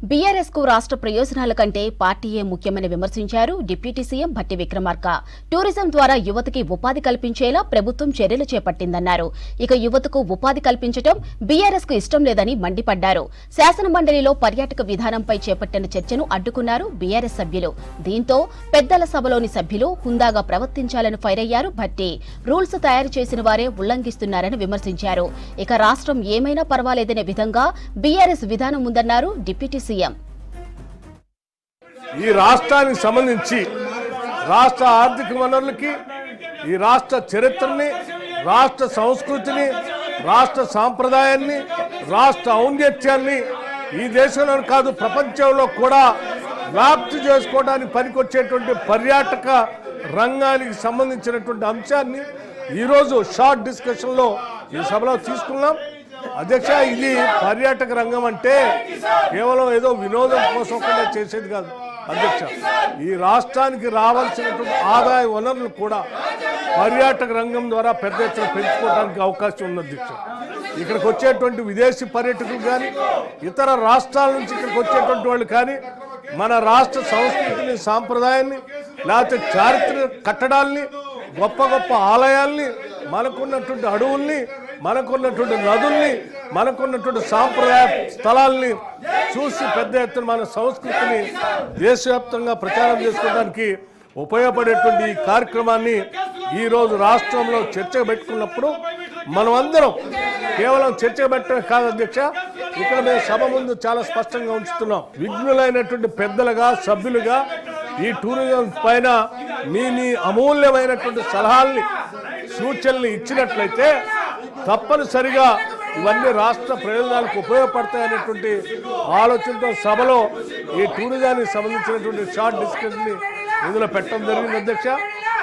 BRS కు రాష్ట్ర ప్రయోజనాల కంటే పార్టీయే ముఖ్యమని విమర్శించారు deputy CM Bhatti Vikramarka. Tourism ద్వారా యువతకి ఉపాధి కల్పించేలా ప్రభుత్వం చర్యలు చేపట్టిందన్నారు. ఇక యువతకు ఉపాధి కల్పించడం బీఆర్ఎస్ కు ఇష్టం లేదని మండిపడ్డారు. శాసనమండలిలో పర్యాటక విధానంపై చేపట్టిన చర్చను అడ్డుకున్నారు బీఆర్ఎస్ సభ్యులు. దీంతో పెద్దల సభలోని సభ్యులు హుందాగా ప్రవర్తించాలని ఫైర్ అయ్యారు భట్టి. రూల్స్ తయారు చేసిన వారే ఉల్లంఘిస్తున్నారని విమర్శించారు. ఇక రాష్ట్రం ఏమైనా పర్వాలేదనే విధంగా బీఆర్ఎస్ విధానం ఉందన్నారు డిప్యూటీ సీఎం. ఈ రాష్ట్రానికి సంబంధించి రాష్ట్ర ఆర్థిక వనరులకి, ఈ రాష్ట్ర చరిత్రని, రాష్ట్ర సంస్కృతిని, రాష్ట్ర సాంప్రదాయాన్ని, రాష్ట్ర ఔన్నత్యాన్ని ఈ దేశంలో కాదు ప్రపంచంలో కూడా వ్యాప్తి చేసుకోవడానికి పనికొచ్చేటువంటి పర్యాటక రంగానికి సంబంధించినటువంటి అంశాన్ని ఈరోజు షార్ట్ డిస్కషన్లో ఈ సభలో తీసుకున్నాం. అధ్యక్ష, ఇది పర్యాటక రంగం అంటే కేవలం ఏదో వినోదం కోసం కూడా చేసేది కాదు అధ్యక్ష. ఈ రాష్ట్రానికి రావాల్సినటువంటి ఆదాయ వనరులు కూడా పర్యాటక రంగం ద్వారా పెద్ద ఎత్తున పెంచుకోవడానికి అవకాశం ఉంది అధ్యక్ష. ఇక్కడికి వచ్చేటువంటి విదేశీ పర్యాటకులు కానీ, ఇతర రాష్ట్రాల నుంచి ఇక్కడికి వచ్చేటువంటి వాళ్ళు కానీ మన రాష్ట్ర సంస్కృతిని, సాంప్రదాయాన్ని, లేకపోతే చారిత్రక కట్టడాల్ని, గొప్ప గొప్ప ఆలయాల్ని, మనకున్నటువంటి అడవుల్ని, మనకున్నటువంటి నదుల్ని, మనకున్నటువంటి సాంప్రదాయ స్థలాల్ని చూసి పెద్ద ఎత్తున మన సంస్కృతిని దేశవ్యాప్తంగా ప్రచారం చేసుకోవడానికి ఉపయోగపడేటువంటి ఈ కార్యక్రమాన్ని ఈరోజు రాష్ట్రంలో చర్చకు పెట్టుకున్నప్పుడు మనమందరం కేవలం చర్చకు పెట్టడం కాదు అధ్యక్ష, ఇక్కడ మేము సభ ముందు చాలా స్పష్టంగా ఉంచుతున్నాం. విఘ్నులైనటువంటి పెద్దలుగా, సభ్యులుగా ఈ టూరిజం పైన మీ అమూల్యమైనటువంటి సలహాల్ని, సూచనల్ని ఇచ్చినట్లయితే తప్పనిసరిగా ఇవన్నీ రాష్ట్ర ప్రయోజనాలకు ఉపయోగపడతాయనేటువంటి ఆలోచనతో సభలో ఈ టూరిజానికి సంబంధించినటువంటి షార్ట్ డిస్కషన్ని ఇందులో పెట్టడం జరిగింది అధ్యక్ష.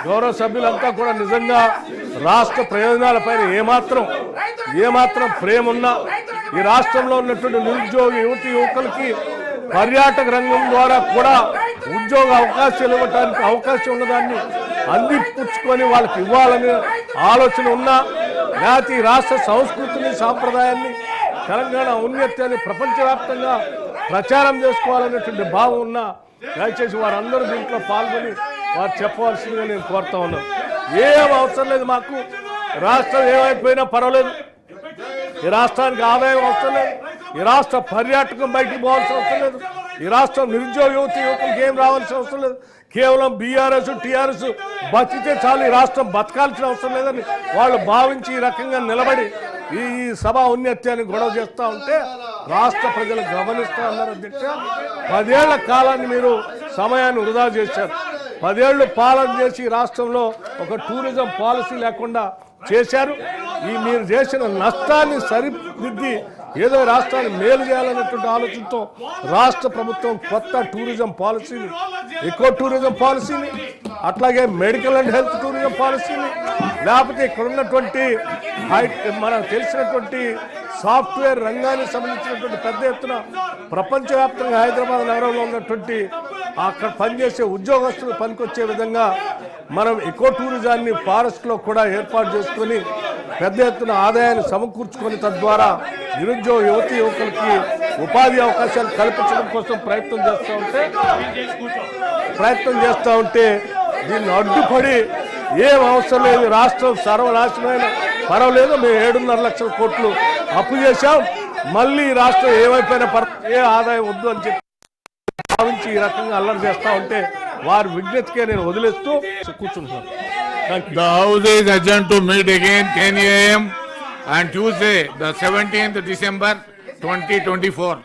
గౌరవ సభ్యులంతా కూడా నిజంగా రాష్ట్ర ప్రయోజనాలపైన ఏమాత్రం ప్రేమ ఉన్నా, ఈ రాష్ట్రంలో ఉన్నటువంటి నిరుద్యోగ యువకులకి పర్యాటక రంగం ద్వారా కూడా ఉద్యోగ అవకాశాలు ఇవ్వడానికి అవకాశం ఉన్నదాన్ని అందిపుచ్చుకొని వాళ్ళకి ఇవ్వాలని ఆలోచన ఉన్నా, లేకపోతే ఈ రాష్ట్ర సంస్కృతిని, సాంప్రదాయాన్ని, తెలంగాణ ఔన్నత్యాన్ని ప్రపంచవ్యాప్తంగా ప్రచారం చేసుకోవాలనేటువంటి భావం ఉన్నా దయచేసి వారందరూ దీంట్లో పాల్గొని వారు చెప్పవలసిందిగా నేను కోరుతా ఉన్నాను. ఏం అవసరం లేదు మాకు, రాష్ట్రం ఏమైపోయినా పర్వాలేదు, ఈ రాష్ట్రానికి ఆదాయం అవసరం లేదు, ఈ రాష్ట్ర పర్యాటకం బయటికి పోవాల్సిన అవసరం లేదు, ఈ రాష్ట్రం నిరుద్యోగ యువకులకు ఏం రావాల్సిన అవసరం లేదు, కేవలం బీఆర్ఎస్ టీఆర్ఎస్ బతికితే చాలు, ఈ రాష్ట్రం బతకాల్సిన అవసరం లేదని వాళ్ళు భావించి ఈ రకంగా నిలబడి ఈ సభ ఔన్నత్యాన్ని గొడవ చేస్తూ ఉంటే రాష్ట్ర ప్రజలు గమనిస్తూ ఉన్నారు అధ్యక్ష. 10 ఏళ్ల కాలాన్ని మీరు సమయాన్ని వృధా చేశారు. 10 ఏళ్లు పాలన చేసి రాష్ట్రంలో ఒక టూరిజం పాలసీ లేకుండా చేశారు. ఈ మీరు చేసిన నష్టాన్ని సరిదిద్ది ఏదో రాష్ట్రాన్ని మేలు చేయాలనేటువంటి ఆలోచనతో రాష్ట్ర ప్రభుత్వం కొత్త టూరిజం పాలసీని, ఎకో టూరిజం పాలసీని, అట్లాగే మెడికల్ అండ్ హెల్త్ టూరిజం పాలసీని, లేకపోతే ఇక్కడ ఉన్నటువంటి మనకు తెలిసినటువంటి సాఫ్ట్వేర్ రంగానికి సంబంధించినటువంటి పెద్ద ఎత్తున ప్రపంచవ్యాప్తంగా హైదరాబాద్ నగరంలో ఉన్నటువంటి అక్కడ పనిచేసే ఉద్యోగస్తులు పనికొచ్చే విధంగా మనం ఎకో టూరిజాన్ని ఫారెస్ట్లో కూడా ఏర్పాటు చేసుకొని పెద్ద ఎత్తున ఆదాయాన్ని సమకూర్చుకొని తద్వారా నిరుద్యోగ యువకులకి ఉపాధి అవకాశాలు కల్పించడం కోసం ప్రయత్నం చేస్తూ ఉంటే దీన్ని అడ్డుపడి ఏం అవసరం లేదు, రాష్ట్రం సర్వనాశనమైన పర్వాలేదు, మేము 7.5 లక్షల కోట్లు అప్పు చేశాం, మళ్ళీ రాష్ట్రం ఏమైపోయినా ఏ ఆదాయం వద్దు అని చెప్పి భావించి ఈ రకంగా అల్లరి చేస్తూ ఉంటే వారి విజ్ఞతకే నేను వదిలేస్తూ కూర్చుంటున్నాను. The House is adjourned to meet again 10 a.m. on Tuesday, the 17th December 2024.